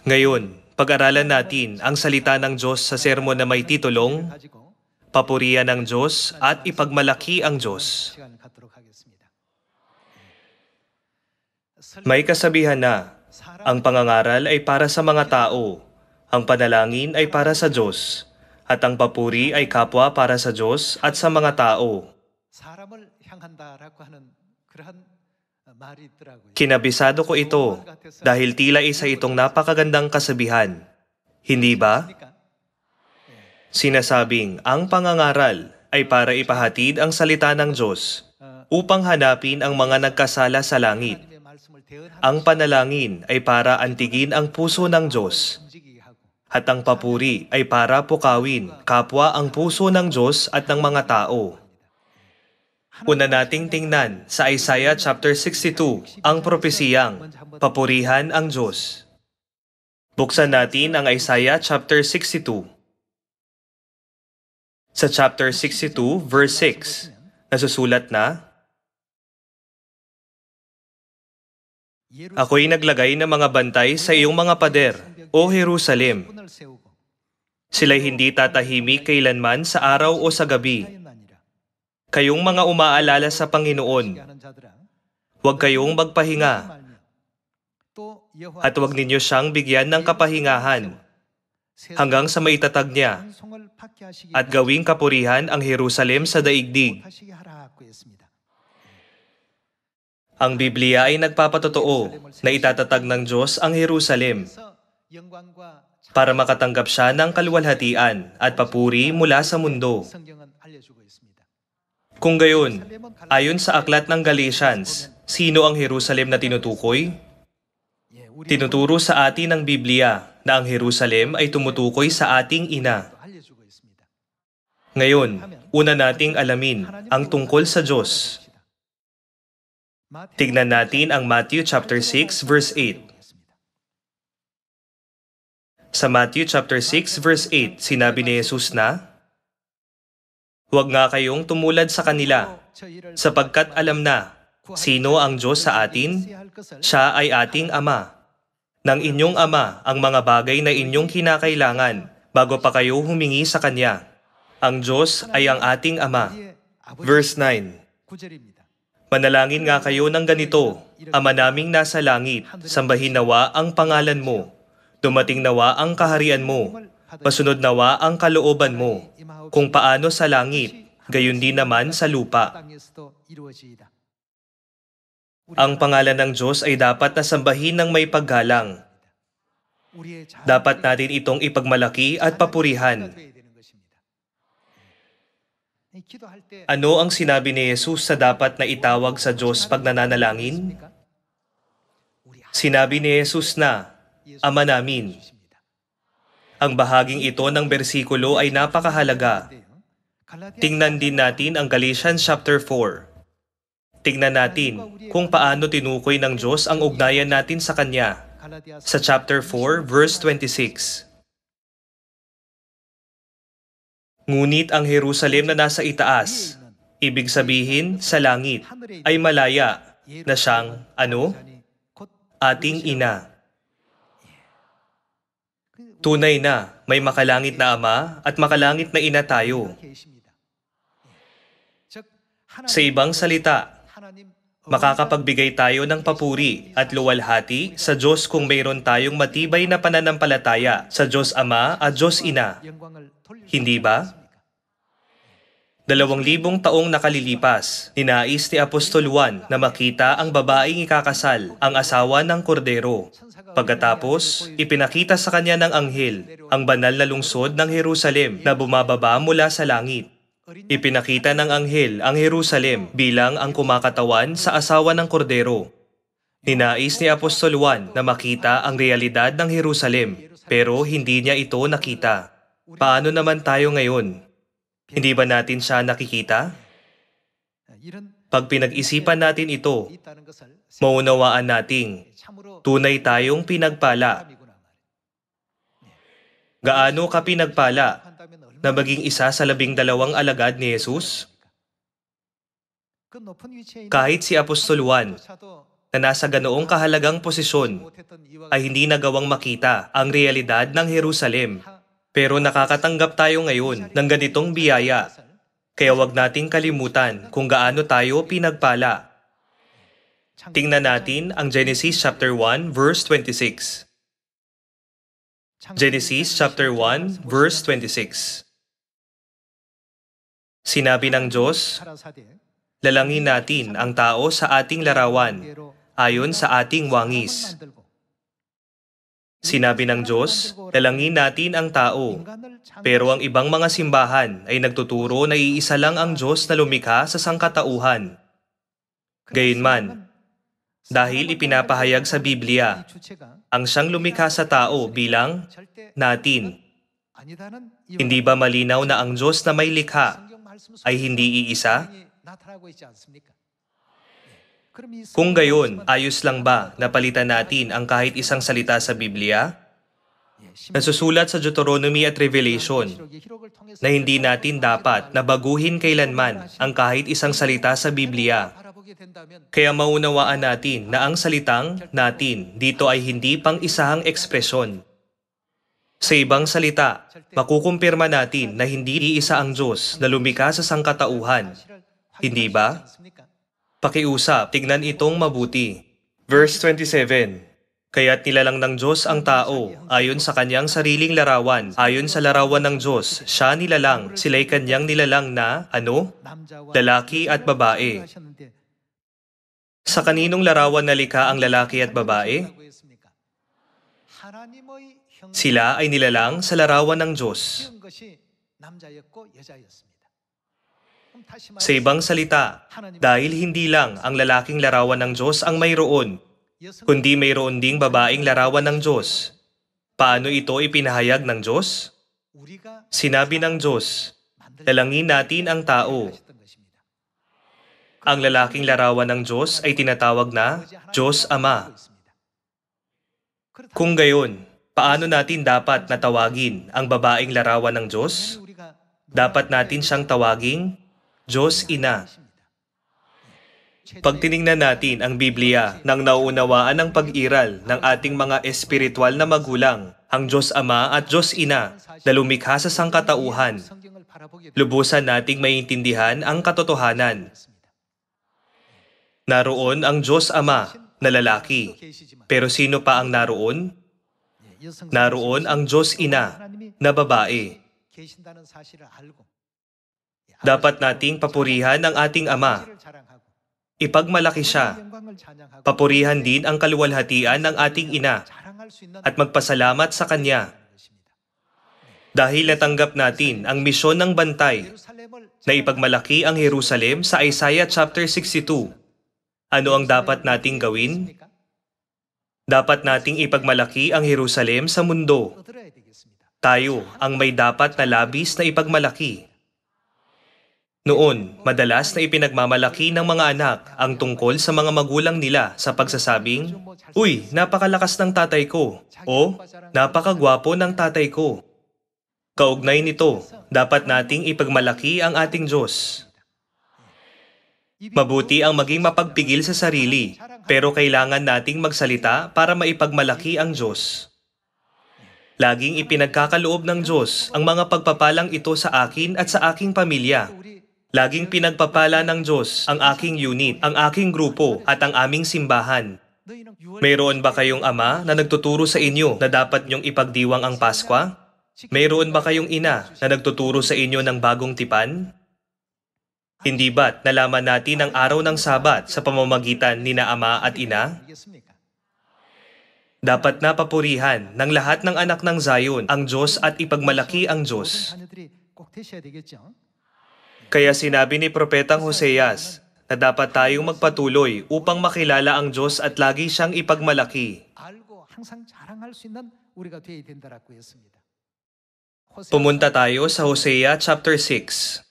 Ngayon, pag-aralan natin ang salita ng Diyos sa sermon na may titulong, Papurihan ng Diyos at Ipagmalaki ang Diyos. May kasabihan na, ang pangangaral ay para sa mga tao, ang panalangin ay para sa Diyos, at ang papuri ay kapwa para sa Diyos at sa mga tao. Kinabisado ko ito dahil tila isa itong napakagandang kasabihan. Hindi ba? Sinasabing ang pangangaral ay para ipahatid ang salita ng Diyos upang hanapin ang mga nagkasala sa langit. Ang panalangin ay para antigin ang puso ng Diyos. At ang papuri ay para pukawin kapwa ang puso ng Diyos at ng mga tao. Una nating tingnan sa Isaiah chapter 62 ang propesiyang Papurihan ang Diyos. Buksan natin ang Isaiah chapter 62. Sa chapter 62 verse 6, nasusulat na, Ako'y naglagay ng mga bantay sa iyong mga pader, O Jerusalem. Sila'y hindi tatahimik kailanman sa araw o sa gabi. Kayong mga umaalala sa Panginoon, huwag kayong magpahinga, at huwag ninyo siyang bigyan ng kapahingahan, hanggang sa maitatag niya, at gawing kapurihan ang Jerusalem sa daigdig. Ang Biblia ay nagpapatotoo na itatatag ng Diyos ang Jerusalem para makatanggap siya ng kaluwalhatian at papuri mula sa mundo. Kung gayon, ayon sa aklat ng Galatians, sino ang Jerusalem na tinutukoy? Tinuturo sa atin ng Biblia na ang Jerusalem ay tumutukoy sa ating ina. Ngayon, una nating alamin ang tungkol sa Diyos. Tignan natin ang Matthew chapter 6 verse 8. Sa Matthew chapter 6 verse 8, sinabi ni Jesus na, Huwag nga kayong tumulad sa kanila, sapagkat alam na, sino ang Diyos sa atin? Siya ay ating Ama. Ng inyong Ama ang mga bagay na inyong kinakailangan bago pa kayo humingi sa Kanya. Ang Diyos ay ang ating Ama. Verse 9. Manalangin nga kayo ng ganito, Ama naming nasa langit, sambahin nawa ang pangalan mo. Dumating nawa ang kaharian mo. Masunod nawa ang kalooban mo. Kung paano sa langit, gayon din naman sa lupa. Ang pangalan ng Diyos ay dapat nasambahin ng may paggalang. Dapat natin itong ipagmalaki at papurihan. Ano ang sinabi ni Jesus sa dapat na itawag sa Diyos pag nananalangin? Sinabi ni Jesus na, Ama namin. Ang bahaging ito ng bersikulo ay napakahalaga. Tingnan din natin ang Galatians chapter 4. Tingnan natin kung paano tinukoy ng Diyos ang ugnayan natin sa Kanya. Sa chapter 4, verse 26. Ngunit ang Jerusalem na nasa itaas, ibig sabihin sa langit, ay malaya na siyang, ating ina. Tunay na may makalangit na Ama at makalangit na Ina tayo. Sa ibang salita, makakapagbigay tayo ng papuri at luwalhati sa Diyos kung mayroon tayong matibay na pananampalataya sa Diyos Ama at Diyos Ina. Hindi ba? 2,000 taong nakalilipas, ninais ni Apostol Juan na makita ang babaeng ikakasal, ang asawa ng kordero. Pagkatapos, ipinakita sa kanya ng anghel ang banal na lungsod ng Jerusalem na bumababa mula sa langit. Ipinakita ng anghel ang Jerusalem bilang ang kumakatawan sa asawa ng kordero. Ninais ni Apostol Juan na makita ang realidad ng Jerusalem, pero hindi niya ito nakita. Paano naman tayo ngayon? Hindi ba natin siya nakikita? Pag pinag-isipan natin ito, maunawaan nating tunay tayong pinagpala. Gaano ka pinagpala na maging isa sa 12 alagad ni Jesus? Kahit si Apostol Juan, na nasa ganoong kahalagang posisyon ay hindi nagawang makita ang realidad ng Jerusalem. Pero nakakatanggap tayo ngayon ng ganitong biyaya. Kaya wag nating kalimutan kung gaano tayo pinagpala. Tingnan natin ang Genesis chapter 1 verse 26. Genesis chapter 1 verse 26. Sinabi ng Diyos, lalangin natin ang tao sa ating larawan, ayon sa ating wangis. Sinabi ng Diyos, lalangin natin ang tao. Pero ang ibang mga simbahan ay nagtuturo na iisa lang ang Diyos na lumikha sa sangkatauhan. Gayunman, dahil ipinapahayag sa Biblia, ang siyang lumikha sa tao bilang natin. Hindi ba malinaw na ang Diyos na may likha ay hindi iisa? Kung gayon, ayos lang ba na palitan natin ang kahit isang salita sa Biblia? Nasusulat sa Deuteronomy at Revelation na hindi natin dapat na baguhin kailanman ang kahit isang salita sa Biblia. Kaya maunawaan natin na ang salitang natin dito ay hindi pang-isahang ekspresyon. Sa ibang salita, makukumpirma natin na hindi iisa ang Diyos na lumikha sa sangkatauhan. Hindi ba? Pakiusap, tignan itong mabuti. Verse 27. Kaya't nilalang ng Diyos ang tao, ayon sa kanyang sariling larawan. Ayon sa larawan ng Diyos, siya nilalang, sila'y kanyang nilalang na, ano? Lalaki at babae. Sa kaninong larawan nalikha ang lalaki at babae? Sila ay nilalang sa larawan ng Diyos. Sa ibang salita, dahil hindi lang ang lalaking larawan ng Diyos ang mayroon, kundi mayroon ding babaeng larawan ng Diyos. Paano ito ipinahayag ng Diyos? Sinabi ng Diyos, lalangin natin ang tao. Ang lalaking larawan ng Diyos ay tinatawag na Diyos Ama. Kung gayon, paano natin dapat natawagin ang babaeng larawan ng Diyos? Dapat natin siyang tawaging Diyos Ina. Pag tiningnan natin ang Biblia nang nauunawaan ang pag-iral ng ating mga espiritual na magulang, ang Diyos Ama at Diyos Ina na lumikha sa sangkatauhan, lubusan nating maintindihan ang katotohanan. Naroon ang Diyos Ama na lalaki, pero sino pa ang naroon? Naroon ang Diyos Ina na babae. Dapat nating papurihan ang ating Ama. Ipagmalaki siya. Papurihan din ang kaluwalhatian ng ating Ina at magpasalamat sa Kanya. Dahil natanggap natin ang misyon ng bantay na ipagmalaki ang Jerusalem sa Isaiah chapter 62. Ano ang dapat nating gawin? Dapat nating ipagmalaki ang Jerusalem sa mundo. Tayo ang may dapat na labis na ipagmalaki. Noon, madalas na ipinagmamalaki ng mga anak ang tungkol sa mga magulang nila sa pagsasabing, "Uy, napakalakas ng tatay ko," o "Napakagwapo ng tatay ko." Kaugnay nito, dapat nating ipagmalaki ang ating Diyos. Mabuti ang maging mapagpigil sa sarili, pero kailangan nating magsalita para maipagmalaki ang Diyos. Laging ipinagkakaloob ng Diyos ang mga pagpapalang ito sa akin at sa aking pamilya. Laging pinagpapala ng Diyos ang aking unit, ang aking grupo at ang aming simbahan. Mayroon ba kayong ama na nagtuturo sa inyo na dapat niyong ipagdiwang ang Paskwa? Mayroon ba kayong ina na nagtuturo sa inyo ng bagong tipan? Hindi ba't nalaman natin ang araw ng Sabat sa pamamagitan ni na ama at ina? Dapat napapurihan ng lahat ng anak ng Zion ang Diyos at ipagmalaki ang Diyos. Kaya sinabi ni Propetang Hoseas na dapat tayong magpatuloy upang makilala ang Diyos at lagi siyang ipagmalaki. Pumunta tayo sa Hosea chapter 6.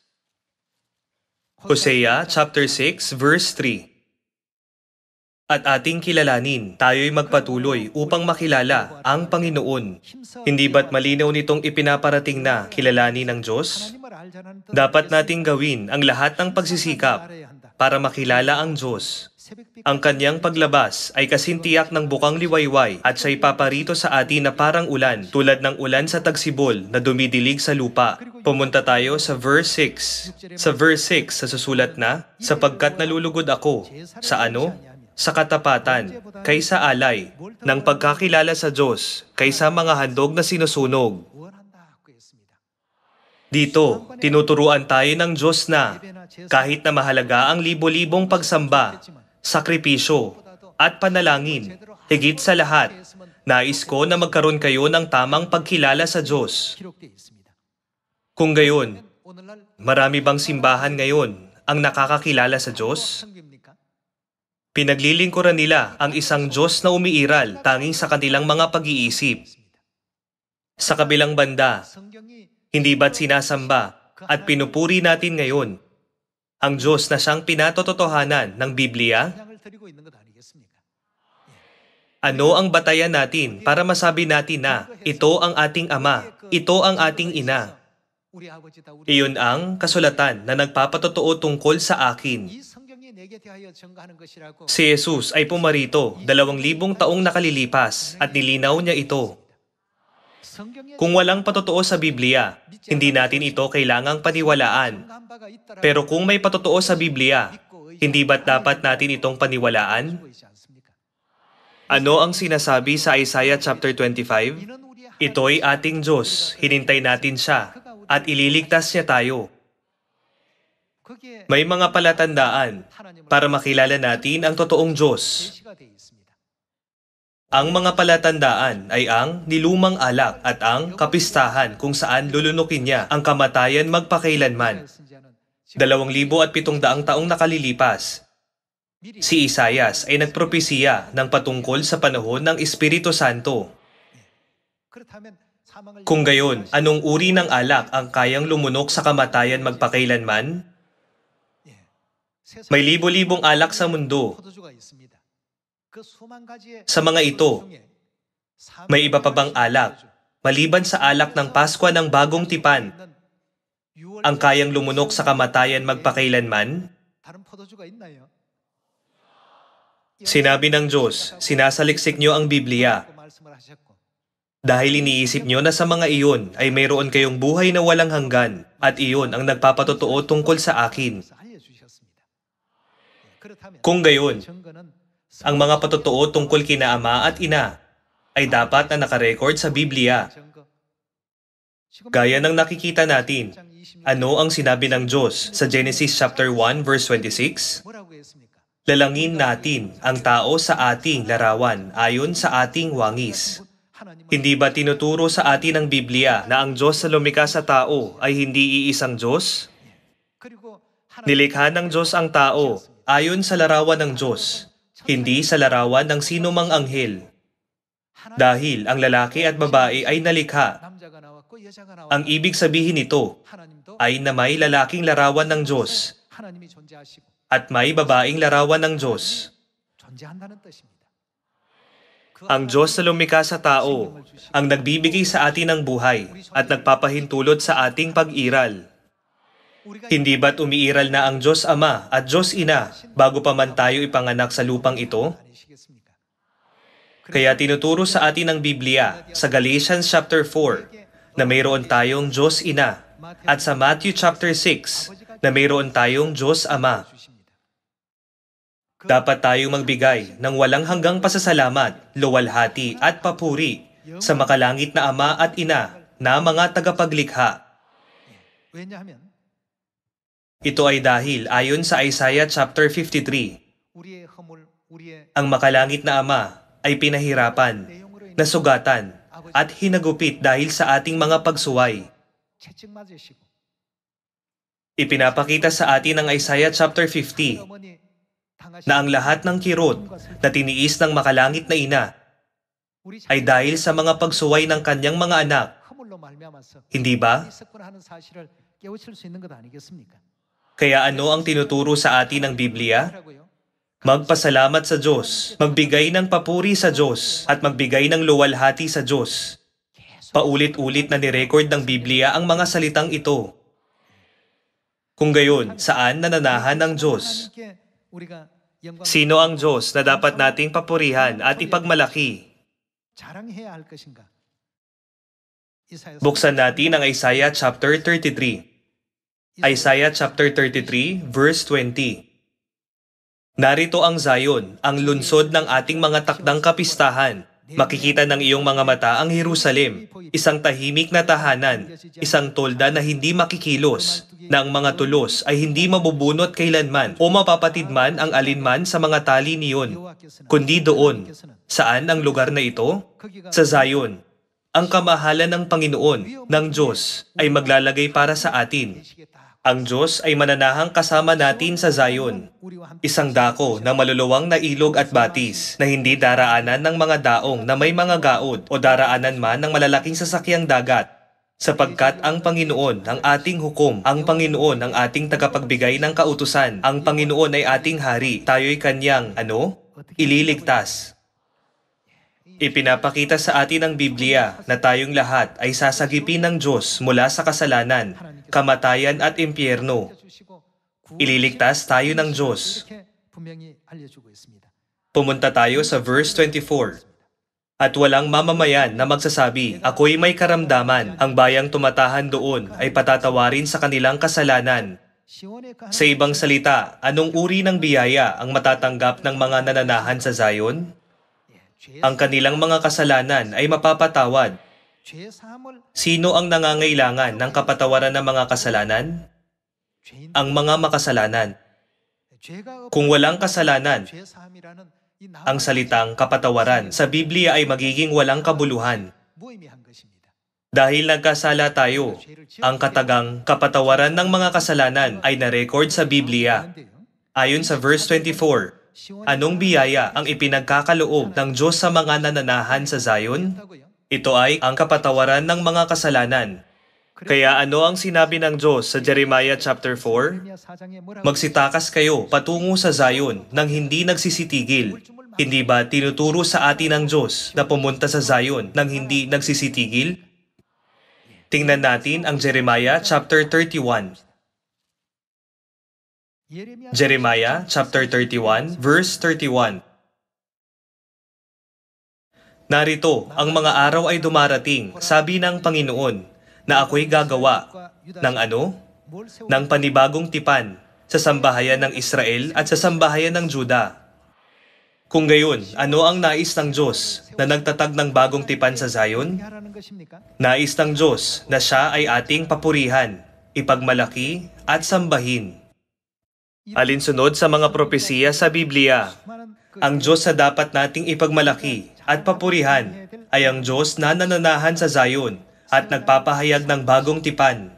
Hosea chapter 6 verse 3. At ating kilalanin, tayo'y magpatuloy upang makilala ang Panginoon. Hindi ba't malinaw nitong ipinaparating na kilalanin ng Diyos? Dapat nating gawin ang lahat ng pagsisikap para makilala ang Diyos. Ang kanyang paglabas ay kasintiyak ng bukang liwayway at siya'y paparito sa atin na parang ulan, tulad ng ulan sa tagsibol na dumidilig sa lupa. Pumunta tayo sa verse 6. Sa verse 6, sa susulat na, sapagkat nalulugod ako. Sa ano? Sa katapatan, kaysa alay, ng pagkakilala sa Diyos, kaysa mga handog na sinusunog. Dito, tinuturuan tayo ng Diyos na kahit na mahalaga ang libo-libong pagsamba, sakripisyo, at panalangin, higit sa lahat, nais ko na magkaroon kayo ng tamang pagkilala sa Diyos. Kung gayon, marami bang simbahan ngayon ang nakakakilala sa Diyos? Pinaglilingkuran nila ang isang Diyos na umiiral tanging sa kanilang mga pag-iisip. Sa kabilang banda, hindi ba't sinasamba at pinupuri natin ngayon ang Diyos na siyang pinatototohanan ng Biblia? Ano ang batayan natin para masabi natin na ito ang ating Ama, ito ang ating Ina? Iyon ang kasulatan na nagpapatotoo tungkol sa akin. Si Jesus ay pumarito 2,000 taong nakalilipas at nilinaw niya ito. Kung walang patotoo sa Biblia, hindi natin ito kailangang paniwalaan. Pero kung may patotoo sa Biblia, hindi ba't dapat natin itong paniwalaan? Ano ang sinasabi sa Isaiah chapter 25? Ito'y ating Diyos, hinintay natin siya, at ililigtas niya tayo. May mga palatandaan para makilala natin ang totoong Diyos. Ang mga palatandaan ay ang nilumang alak at ang kapistahan kung saan lulunukin niya ang kamatayan magpakailanman. 2,700 taong nakalilipas, si Isaias ay nagpropesiya ng patungkol sa panahon ng Espiritu Santo. Kung gayon, anong uri ng alak ang kayang lumunok sa kamatayan magpakailanman? May libo-libong alak sa mundo. Sa mga ito, may iba pa bang alak, maliban sa alak ng Pasko ng Bagong Tipan, ang kayang lumunok sa kamatayan magpakailanman? Sinabi ng Diyos, sinasaliksik niyo ang Biblia. Dahil iniisip niyo na sa mga iyon ay mayroon kayong buhay na walang hanggan, at iyon ang nagpapatotoo tungkol sa akin. Kung gayon, ang mga patotoo tungkol kina Ama at Ina ay dapat na nakarecord sa Biblia. Gaya ng nakikita natin, ano ang sinabi ng Diyos sa Genesis chapter 1 verse 26? Lalangin natin ang tao sa ating larawan ayon sa ating wangis. Hindi ba tinuturo sa atin ng Biblia na ang Diyos na lumikha sa tao ay hindi iisang Diyos? Nilikha ng Diyos ang tao ayon sa larawan ng Diyos, hindi sa larawan ng sinumang anghel. Dahil ang lalaki at babae ay nalikha. Ang ibig sabihin nito ay na may lalaking larawan ng Diyos at may babaeng larawan ng Diyos. Ang Diyos na lumikha sa tao ang nagbibigay sa atin ng buhay at nagpapahintulot sa ating pag-iral. Hindi ba't umiiral na ang Diyos Ama at Diyos Ina bago pa man tayo ipanganak sa lupang ito? Kaya tinuturo sa atin ng Biblia sa Galatians chapter 4 na mayroon tayong Diyos Ina at sa Matthew chapter 6 na mayroon tayong Diyos Ama. Dapat tayong magbigay ng walang hanggang pasasalamat, luwalhati at papuri sa makalangit na Ama at Ina na mga tagapaglikha. Ito ay dahil ayon sa Isaiah chapter 53, ang makalangit na Ama ay pinahirapan, nasugatan, at hinagupit dahil sa ating mga pagsuway. Ipinapakita sa atin ng Isaiah chapter 50 na ang lahat ng kirot na tiniis ng makalangit na Ina ay dahil sa mga pagsuway ng kanyang mga anak. Hindi ba? Kaya ano ang tinuturo sa atin ng Biblia? Magpasalamat sa Diyos, magbigay ng papuri sa Diyos, at magbigay ng luwalhati sa Diyos. Paulit-ulit na nirecord ng Biblia ang mga salitang ito. Kung gayon, saan nananahan ng Diyos? Sino ang Diyos na dapat nating papurihan at ipagmalaki? Buksan natin ang Isaiah chapter 33. Isaiah chapter 33, verse 20. Narito ang Zion, ang lunsod ng ating mga takdang kapistahan. Makikita ng iyong mga mata ang Jerusalem, isang tahimik na tahanan, isang tolda na hindi makikilos, na ang mga tulos ay hindi mabubunot kailanman o mapapatid man ang alinman sa mga tali niyon, kundi doon. Saan ang lugar na ito? Sa Zion. Ang kamahalan ng Panginoon, ng Diyos, ay maglalagay para sa atin. Ang Diyos ay mananahang kasama natin sa Zion. Isang dako na maluluwang na ilog at batis na hindi daraanan ng mga daong na may mga gaod o daraanan man ng malalaking sasakyang dagat. Sapagkat ang Panginoon ang ating hukom, ang Panginoon ang ating tagapagbigay ng kautusan, ang Panginoon ay ating hari, tayo'y kanyang, ililigtas. Ipinapakita sa atin ng Biblia na tayong lahat ay sasagipin ng Diyos mula sa kasalanan, kamatayan at impyerno. Ililigtas tayo ng Diyos. Pumunta tayo sa verse 24. At walang mamamayan na magsasabi, ako'y may karamdaman. Ang bayang tumatahan doon ay patatawarin sa kanilang kasalanan. Sa ibang salita, anong uri ng biyaya ang matatanggap ng mga nananahan sa Zion? Ang kanilang mga kasalanan ay mapapatawad. Sino ang nangangailangan ng kapatawaran ng mga kasalanan? Ang mga makasalanan. Kung walang kasalanan, ang salitang kapatawaran sa Biblia ay magiging walang kabuluhan. Dahil nagkasala tayo, ang katagang kapatawaran ng mga kasalanan ay na-record sa Biblia. Ayon sa verse 24, anong biyaya ang ipinagkakaloob ng Diyos sa mga nananahan sa Zion? Ito ay ang kapatawaran ng mga kasalanan. Kaya ano ang sinabi ng Diyos sa Jeremiah chapter 4? Magsitakas kayo patungo sa Zion nang hindi nagsisitigil. Hindi ba tinuturo sa atin ng Diyos na pumunta sa Zion nang hindi nagsisitigil? Tingnan natin ang Jeremiah chapter 31. Jeremiah chapter 31, verse 31. Narito, ang mga araw ay dumarating, sabi ng Panginoon, na ako'y gagawa ng ng panibagong tipan sa sambahayan ng Israel at sa sambahayan ng Juda. Kung gayon, ano ang nais ng Diyos na nagtatag ng bagong tipan sa Zion? Nais ng Diyos na siya ay ating papurihan, ipagmalaki at sambahin. Alinsunod sa mga propesiya sa Biblia, ang Diyos na dapat nating ipagmalaki at papurihan ay ang Diyos na nananahan sa Zion at nagpapahayag ng bagong tipan.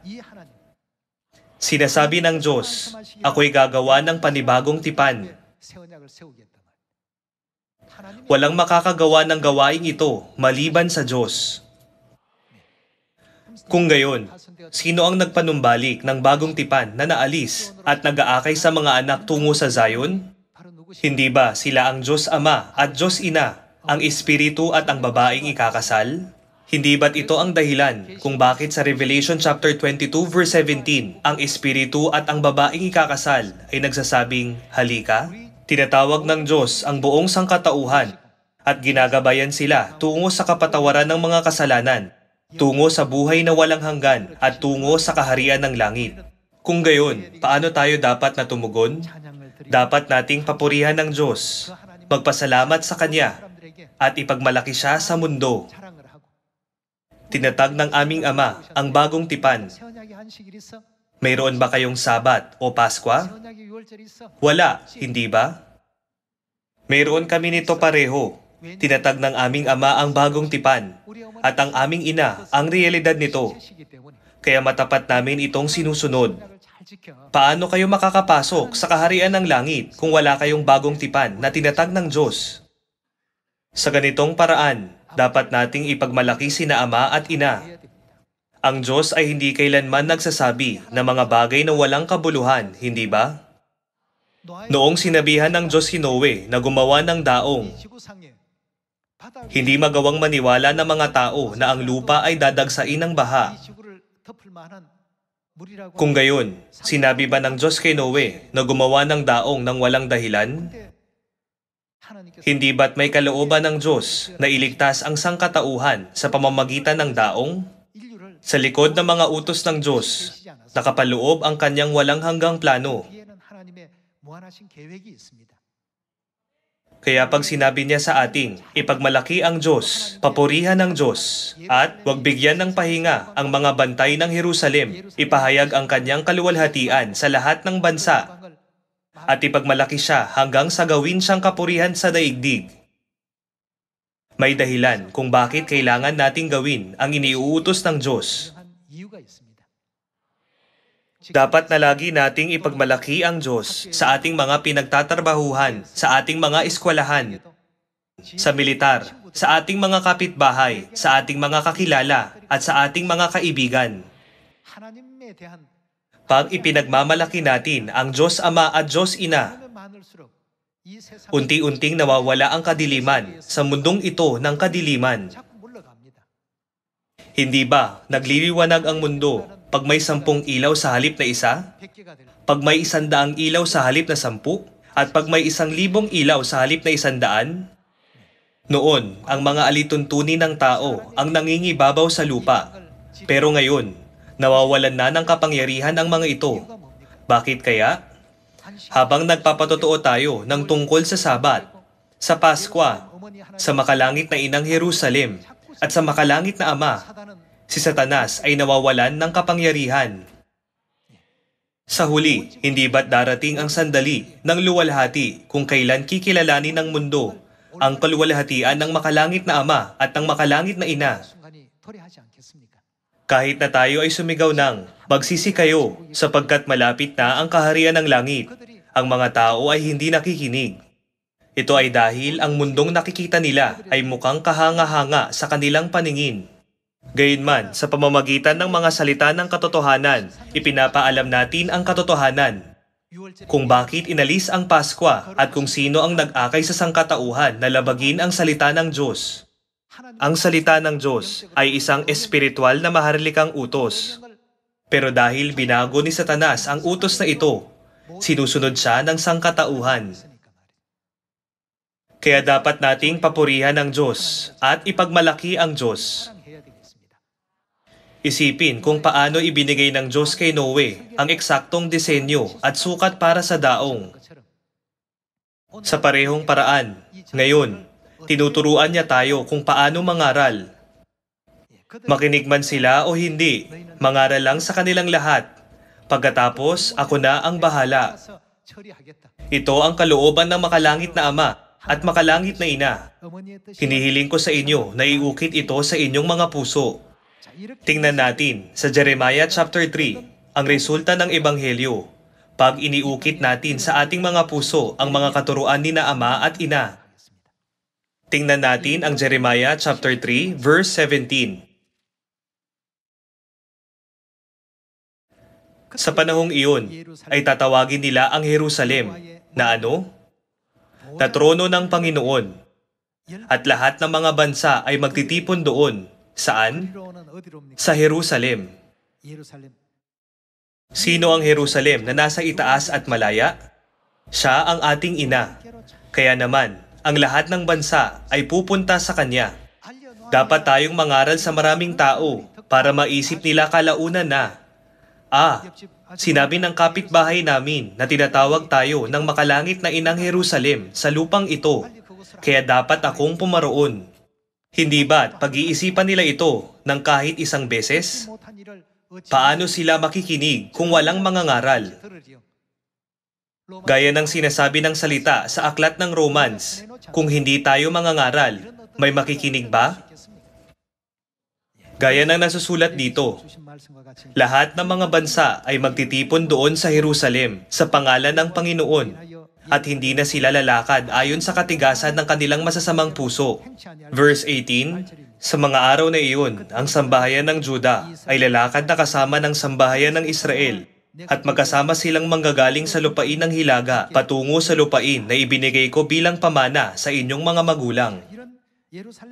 Sinasabi ng Diyos, ako'y gagawa ng panibagong tipan. Walang makakagawa ng gawaing ito maliban sa Diyos. Kung gayon, sino ang nagpanumbalik ng bagong tipan na naalis at nag-aakay sa mga anak tungo sa Zion? Hindi ba sila ang Diyos Ama at Diyos Ina, ang Espiritu at ang babaeng ikakasal? Hindi ba't ito ang dahilan kung bakit sa Revelation chapter 22 verse 17, ang Espiritu at ang babaeng ikakasal ay nagsasabing, halika? Tinatawag ng Diyos ang buong sangkatauhan at ginagabayan sila tungo sa kapatawaran ng mga kasalanan, tungo sa buhay na walang hanggan at tungo sa kaharian ng langit. Kung gayon, paano tayo dapat na tumugon? Dapat nating papurihan ng Diyos, magpasalamat sa Kanya, at ipagmalaki siya sa mundo. Tinatag ng aming Ama ang bagong tipan. Mayroon ba kayong Sabat o Paskwa? Wala, hindi ba? Mayroon kami nito pareho. Tinatag ng aming Ama ang bagong tipan, at ang aming Ina ang realidad nito. Kaya matapat namin itong sinusunod. Paano kayo makakapasok sa kaharian ng langit kung wala kayong bagong tipan na tinatag ng Diyos? Sa ganitong paraan, dapat nating ipagmalaki sina Ama at Ina. Ang Diyos ay hindi kailanman nagsasabi ng mga bagay na walang kabuluhan, hindi ba? Noong sinabihan ng Diyos si Noe na gumawa ng daong, hindi magawang maniwala ng mga tao na ang lupa ay dadagsain ng baha. Kung gayon, sinabi ba ng Diyos kay Noe na gumawa ng daong nang walang dahilan? Hindi ba't may kalooban ng Diyos na iligtas ang sangkatauhan sa pamamagitan ng daong? Sa likod ng mga utos ng Diyos, nakapaloob ang kanyang walang hanggang plano. Kaya pag sinabi niya sa ating, ipagmalaki ang Diyos, papurihan ng Diyos, at huwag bigyan ng pahinga ang mga bantay ng Jerusalem, ipahayag ang kanyang kaluwalhatian sa lahat ng bansa, at ipagmalaki siya hanggang sa gawin siyang kapurihan sa daigdig. May dahilan kung bakit kailangan nating gawin ang iniuutos ng Diyos. Dapat na lagi nating ipagmalaki ang Diyos sa ating mga pinagtatrabahuhan, sa ating mga eskwelahan, sa militar, sa ating mga kapitbahay, sa ating mga kakilala, at sa ating mga kaibigan. Pag ipinagmamalaki natin ang Diyos Ama at Diyos Ina, unti-unting nawawala ang kadiliman sa mundong ito ng kadiliman. Hindi ba nagliliwanag ang mundo pag may 10 ilaw sa halip na isa? Pag may 100 ilaw sa halip na 10? At pag may 1,000 ilaw sa halip na 100? Noon, ang mga alituntunin ng tao ang nangingibabaw sa lupa. Pero ngayon, nawawalan na ng kapangyarihan ang mga ito. Bakit kaya? Habang nagpapatotoo tayo ng tungkol sa Sabat, sa Paskwa, sa makalangit na Inang Jerusalem, at sa makalangit na Ama, si Satanas ay nawawalan ng kapangyarihan. Sa huli, hindi ba't darating ang sandali ng luwalhati kung kailan kikilalanin ng mundo ang kaluwalhatian ng makalangit na Ama at ng makalangit na Ina? Kahit na tayo ay sumigaw ng, magsisi kayo sapagkat malapit na ang kaharian ng langit, ang mga tao ay hindi nakikinig. Ito ay dahil ang mundong nakikita nila ay mukhang kahanga-hanga sa kanilang paningin. Gayunman, sa pamamagitan ng mga salita ng katotohanan, ipinapaalam natin ang katotohanan. Kung bakit inalis ang Paskwa at kung sino ang nag-akay sa sangkatauhan na labagin ang salita ng Diyos. Ang salita ng Diyos ay isang espiritual na maharlikang utos. Pero dahil binago ni Satanas ang utos na ito, sinusunod siya ng sangkatauhan. Kaya dapat nating papurihan ang Diyos at ipagmalaki ang Diyos. Isipin kung paano ibinigay ng Diyos kay Noe ang eksaktong disenyo at sukat para sa daong. Sa parehong paraan, ngayon, tinuturuan niya tayo kung paano mangaral. Makinig man sila o hindi, mangaral lang sa kanilang lahat. Pagkatapos, ako na ang bahala. Ito ang kalooban ng makalangit na Ama at makalangit na Ina. Hinihiling ko sa inyo na iukit ito sa inyong mga puso. Tingnan natin sa Jeremiah chapter 3, ang resulta ng Ebanghelyo. Pag iniukit natin sa ating mga puso ang mga katuruan ni na Ama at Ina. Tingnan natin ang Jeremiah chapter 3, verse 17. Sa panahong iyon, ay tatawagin nila ang Jerusalem na ano? Na trono ng Panginoon. At lahat ng mga bansa ay magtitipon doon. Saan? Sa Jerusalem. Sino ang Jerusalem na nasa itaas at malaya? Siya ang ating ina. Kaya naman, ang lahat ng bansa ay pupunta sa Kanya. Dapat tayong mangaral sa maraming tao para maisip nila kalaunan na, sinabi ng kapitbahay namin na tinatawag tayo ng makalangit na Inang Jerusalem sa lupang ito, kaya dapat akong pumaroon. Hindi ba't pag-iisipan nila ito ng kahit isang beses? Paano sila makikinig kung walang mangangaral? Gaya ng sinasabi ng salita sa aklat ng Romans, kung hindi tayo mangangaral, may makikinig ba? Gaya ng nasusulat dito, lahat ng mga bansa ay magtitipon doon sa Jerusalem sa pangalan ng Panginoon at hindi na sila lalakad ayon sa katigasan ng kanilang masasamang puso. Verse 18, sa mga araw na iyon, ang sambahayan ng Juda ay lalakad na kasama ng sambahayan ng Israel at magkasama silang manggagaling sa lupain ng Hilaga patungo sa lupain na ibinigay ko bilang pamana sa inyong mga magulang.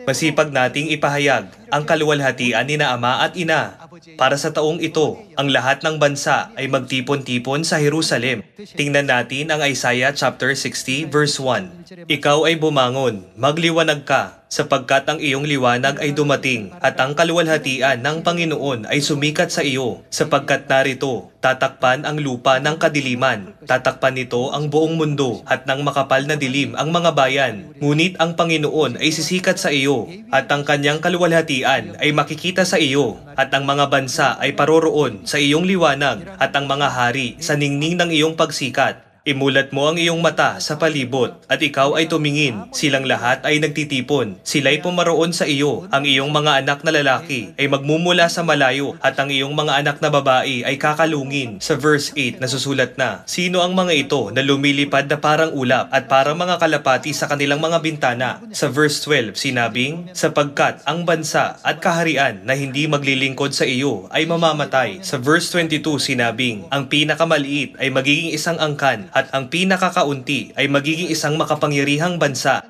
Masipag nating ipahayag ang kaluwalhatian ni na Ama at Ina. Para sa taong ito, ang lahat ng bansa ay magtipon-tipon sa Jerusalem. Tingnan natin ang Isaiah chapter 60 verse 1. Ikaw ay bumangon, magliwanag ka, sapagkat ang iyong liwanag ay dumating, at ang kaluwalhatian ng Panginoon ay sumikat sa iyo, sapagkat narito, tatakpan ang lupa ng kadiliman, tatakpan nito ang buong mundo, at ng makapal na dilim ang mga bayan. Ngunit ang Panginoon ay sisikat sa iyo, at ang kanyang kaluwalhatian ay makikita sa iyo, at ang mga bansa ay paroroon sa iyong liwanag, at ang mga hari sa ningning ng iyong pagsikat. Imulat mo ang iyong mata sa palibot at ikaw ay tumingin. Silang lahat ay nagtitipon. Sila'y pumaroon sa iyo. Ang iyong mga anak na lalaki ay magmumula sa malayo at ang iyong mga anak na babae ay kakalungin. Sa verse 8 nasusulat na, sino ang mga ito na lumilipad na parang ulap at parang mga kalapati sa kanilang mga bintana? Sa verse 12 sinabing, sapagkat ang bansa at kaharian na hindi maglilingkod sa iyo ay mamamatay. Sa verse 22 sinabing, ang pinakamaliit ay magiging isang angkan at ang pinakakaunti ay magiging isang makapangyarihang bansa.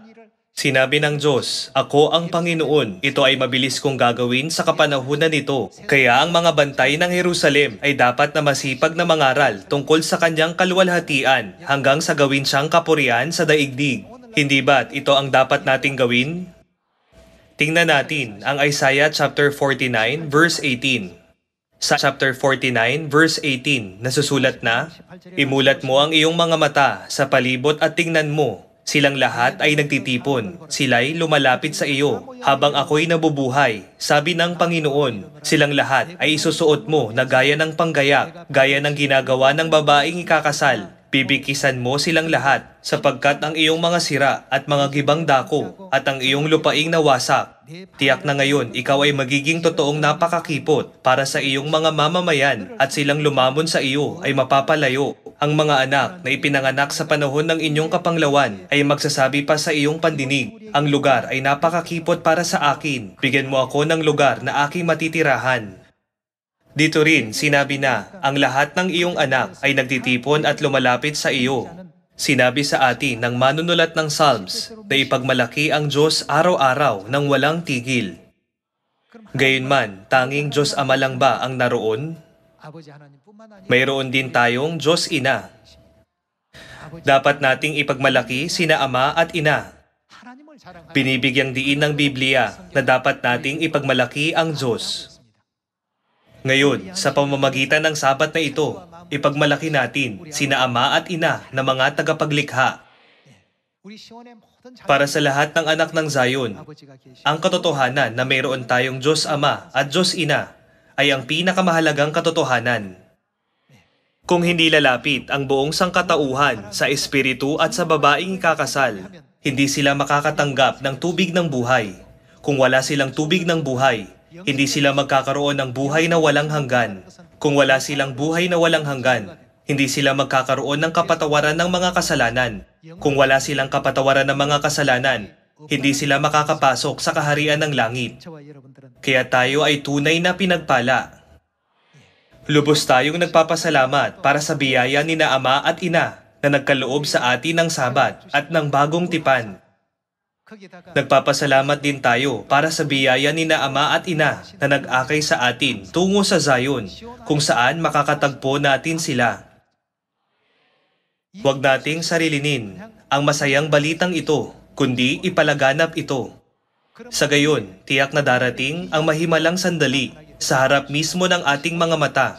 Sinabi ng Diyos, ako ang Panginoon, ito ay mabilis kong gagawin sa kapanahunan nito. Kaya ang mga bantay ng Jerusalem ay dapat na masipag na mangaral tungkol sa kanyang kaluwalhatian hanggang sa gawin siyang kapurian sa daigdig. Hindi ba't ito ang dapat nating gawin? Tingnan natin ang Isaiah chapter 49 verse 18. Sa chapter 49, verse 18, nasusulat na, imulat mo ang iyong mga mata sa palibot at tingnan mo, silang lahat ay nagtitipon, sila'y lumalapit sa iyo, habang ako'y nabubuhay, sabi ng Panginoon, silang lahat ay isusuot mo na gaya ng panggayak, gaya ng ginagawa ng babaeng ikakasal. Bibikisan mo silang lahat, sapagkat ang iyong mga sira at mga gibang dako, at ang iyong lupaing nawasak. Tiyak na ngayon, ikaw ay magiging totoong napakakipot para sa iyong mga mamamayan, at silang lumamon sa iyo ay mapapalayo. Ang mga anak na ipinanganak sa panahon ng inyong kapanglawan ay magsasabi pa sa iyong pandinig, ang lugar ay napakakipot para sa akin, bigyan mo ako ng lugar na aking matitirahan. Dito rin, sinabi na, ang lahat ng iyong anak ay nagtitipon at lumalapit sa iyo. Sinabi sa atin ng manunulat ng Psalms na ipagmalaki ang Diyos araw-araw ng walang tigil. Gayunman, tanging Diyos Ama lang ba ang naroon? Mayroon din tayong Diyos Ina. Dapat nating ipagmalaki sina Ama at Ina. Binibigyang diin ng Biblia na dapat nating ipagmalaki ang Diyos. Ngayon, sa pamamagitan ng sabat na ito, ipagmalaki natin sina Ama at Ina na mga tagapaglikha. Para sa lahat ng anak ng Zion, ang katotohanan na mayroon tayong Diyos Ama at Diyos Ina ay ang pinakamahalagang katotohanan. Kung hindi lalapit ang buong sangkatauhan sa espiritu at sa babaeng ikakasal, hindi sila makakatanggap ng tubig ng buhay. Kung wala silang tubig ng buhay, hindi sila magkakaroon ng buhay na walang hanggan. Kung wala silang buhay na walang hanggan, hindi sila magkakaroon ng kapatawaran ng mga kasalanan. Kung wala silang kapatawaran ng mga kasalanan, hindi sila makakapasok sa kaharian ng langit. Kaya tayo ay tunay na pinagpala. Lubos tayong nagpapasalamat para sa biyaya ni na Ama at Ina na nagkaloob sa atin ng Sabat at ng bagong tipan. Nagpapasalamat din tayo para sa biyaya ni na Ama at Ina na nag-akay sa atin tungo sa Zion, kung saan makakatagpo natin sila. Huwag nating sarilinin ang masayang balitang ito, kundi ipalaganap ito. Sa gayon, tiyak na darating ang mahimalang sandali sa harap mismo ng ating mga mata.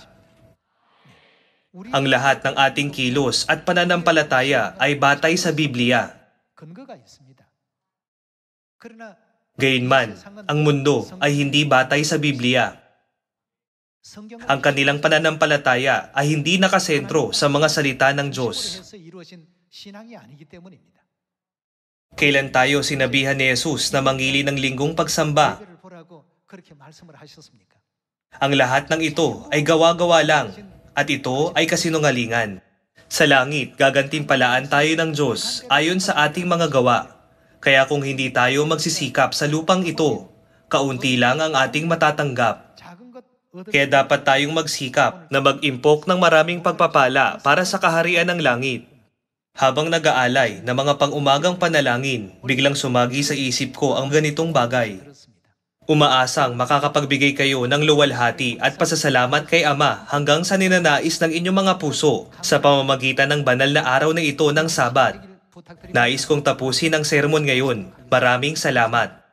Ang lahat ng ating kilos at pananampalataya ay batay sa Biblia. Gayunman, ang mundo ay hindi batay sa Biblia. Ang kanilang pananampalataya ay hindi nakasentro sa mga salita ng Diyos. Kailan tayo sinabihan ni Jesus na mangili ng linggong pagsamba? Ang lahat ng ito ay gawa-gawa lang, at ito ay kasinungalingan. Sa langit, gagantimpalaan tayo ng Diyos ayon sa ating mga gawa. Kaya kung hindi tayo magsisikap sa lupang ito, kaunti lang ang ating matatanggap. Kaya dapat tayong magsikap na mag-impok ng maraming pagpapala para sa kaharian ng langit. Habang nag-aalay ng mga pang-umagang panalangin, biglang sumagi sa isip ko ang ganitong bagay. Umaasang makakapagbigay kayo ng luwalhati at pasasalamat kay Ama hanggang sa ninanais ng inyong mga puso sa pamamagitan ng banal na araw na ito ng Sabat. Nais kong tapusin ang sermon ngayon. Maraming salamat.